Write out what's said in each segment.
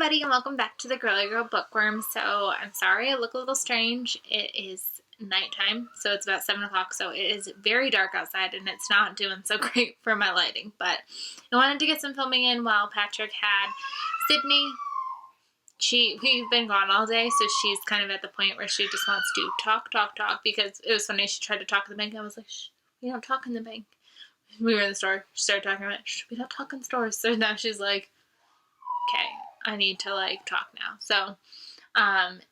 everybody, and welcome back to the Girly Girl Bookworm. So I'm sorry I look a little strange. It is nighttime, so it's about 7 o'clock, so it is very dark outside and it's not doing so great for my lighting, but I wanted to get some filming in while Patrick had Sydney. We've been gone all day, so she's kind of at the point where she just wants to talk, because it was funny, she tried to talk in the bank. I was like, shh, we don't talk in the bank. We were in the store, she started talking about, shh, we don't talk in stores. So now she's like, okay, I need to talk now. So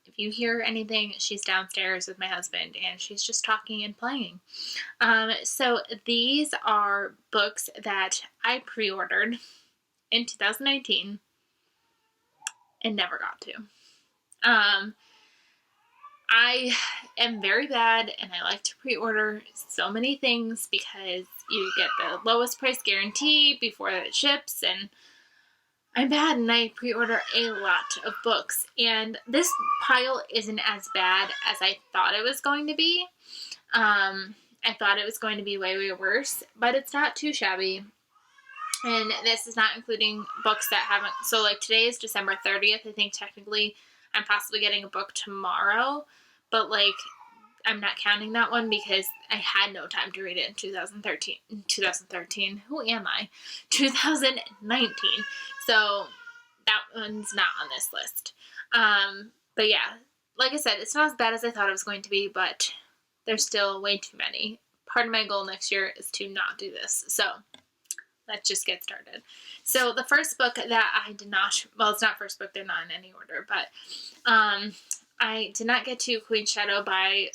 if you hear anything, she's downstairs with my husband and she's just talking and playing. So these are books that I pre-ordered in 2019 and never got to. I am very bad and I like to pre-order so many things because you get the lowest price guarantee before it ships, and I'm bad and I pre-order a lot of books, and this pile isn't as bad as I thought it was going to be. I thought it was going to be way worse, but it's not too shabby. And this is not including books that haven't, so today is December 30th. I think technically I'm possibly getting a book tomorrow, but I'm not counting that one because I had no time to read it in 2013. Who am I? 2019. So that one's not on this list. But yeah, like I said, it's not as bad as I thought it was going to be, but there's still way too many. Part of my goal next year is to not do this. So let's just get started. So the first book that I did not, well, it's not first book, they're not in any order, but I did not get to Queen's Shadow by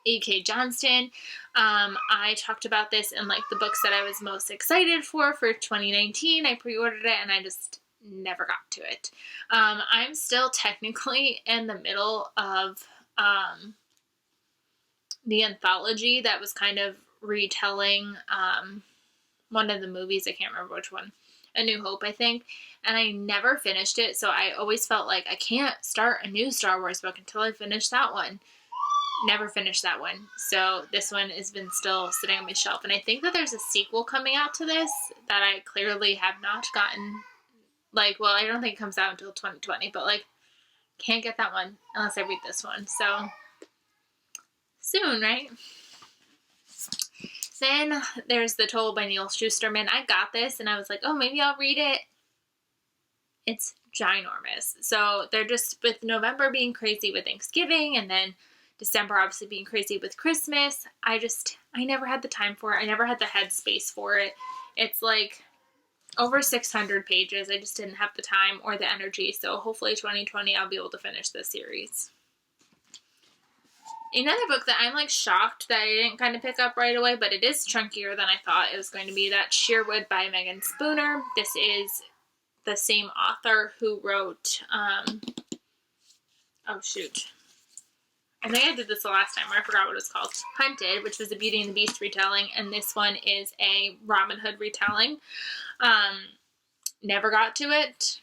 E.K. Johnston. I talked about this in the books that I was most excited for 2019. I pre-ordered it and I just never got to it. I'm still technically in the middle of the anthology that was kind of retelling one of the movies. I can't remember which one. A New Hope, I think. And I never finished it, so I always felt like I can't start a new Star Wars book until I finish that one. Never finished that one. So this one has been still sitting on my shelf. And I think that there's a sequel coming out to this that I clearly have not gotten. Well, I don't think it comes out until 2020, but can't get that one unless I read this one. So soon, right? Then there's The Toll by Neil Shusterman. I got this and I was like, oh, maybe I'll read it. It's ginormous. So they're just, with November being crazy with Thanksgiving and then December obviously being crazy with Christmas, I never had the time for it. I never had the headspace for it. It's over 600 pages. I just didn't have the time or the energy. So hopefully 2020 I'll be able to finish this series. Another book that I'm shocked that I didn't kind of pick up right away, but it is chunkier than I thought it was going to be, that Sherwood by Megan Spooner. This is the same author who wrote, oh shoot. I think I did this the last time, I forgot what it was called. Hunted, which was a Beauty and the Beast retelling, and this one is a Robin Hood retelling. Never got to it.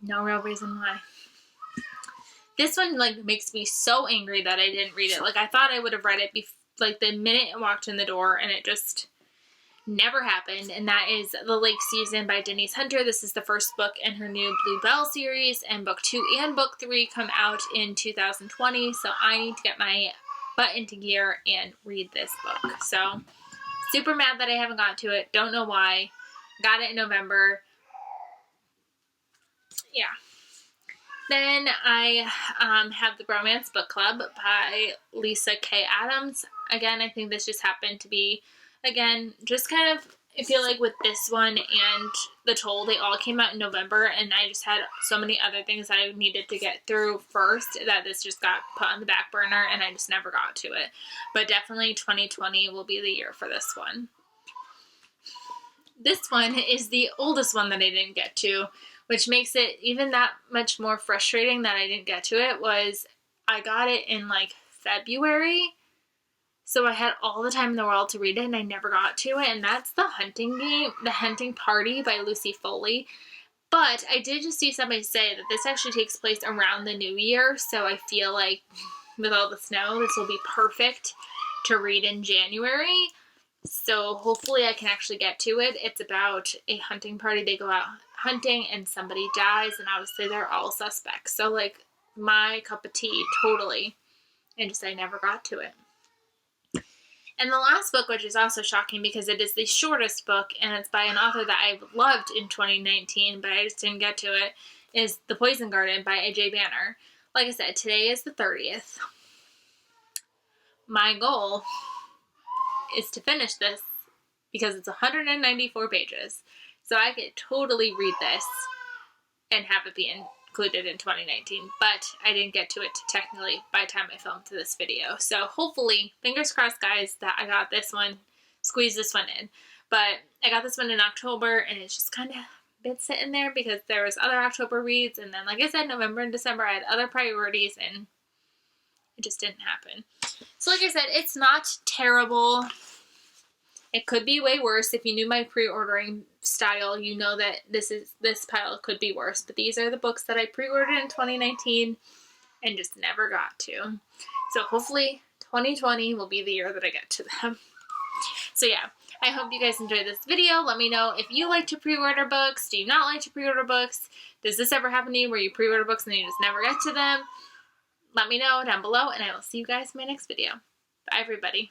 No real reason why. This one, makes me so angry that I didn't read it. I thought I would have read it the minute I walked in the door, and it just never happened. And that is The Lake Season by Denise Hunter. This is the first book in her new Bluebell series, and book 2 and book 3 come out in 2020. So I need to get my butt into gear and read this book. So super mad that I haven't got to it. Don't know why. Got it in November. Yeah. Then I have The Bromance Book Club by Lisa K. Adams. Again, I think this just happened to be, just kind of, I feel with this one and The Toll, they all came out in November, and I just had so many other things that I needed to get through first that this just got put on the back burner, and I just never got to it. But definitely 2020 will be the year for this one. This one is the oldest one that I didn't get to, which makes it even that much more frustrating that I didn't get to it. Was I got it in February, so I had all the time in the world to read it and I never got to it, and that's The Hunting Party by Lucy Foley. But I did just see somebody say that this actually takes place around the new year, so I feel with all the snow, this will be perfect to read in January. So hopefully I can actually get to it. It's about a hunting party. They go out hunting and somebody dies, and obviously they're all suspects. So like my cup of tea, totally. And just I never got to it. And the last book, which is also shocking because it is the shortest book and it's by an author that I loved in 2019, but I just didn't get to it, is The Poison Garden by A.J. Banner. Like I said, today is the 30th. My goal is to finish this because it's 194 pages. So I could totally read this and have it be included in 2019, but I didn't get to it technically by the time I filmed this video. So hopefully, fingers crossed guys, that I got this one, squeeze this one in. But I got this one in October and it's just kind of been sitting there because there was other October reads, and then like I said, November and December I had other priorities and it just didn't happen. So like I said, it's not terrible. It could be way worse. If you knew my pre-ordering style, you know that this pile could be worse. But these are the books that I pre-ordered in 2019 and just never got to. So hopefully 2020 will be the year that I get to them. So yeah, I hope you guys enjoyed this video. Let me know if you like to pre-order books. Do you not like to pre-order books? Does this ever happen to you where you pre-order books and you just never get to them? Let me know down below, and I will see you guys in my next video. Bye, everybody.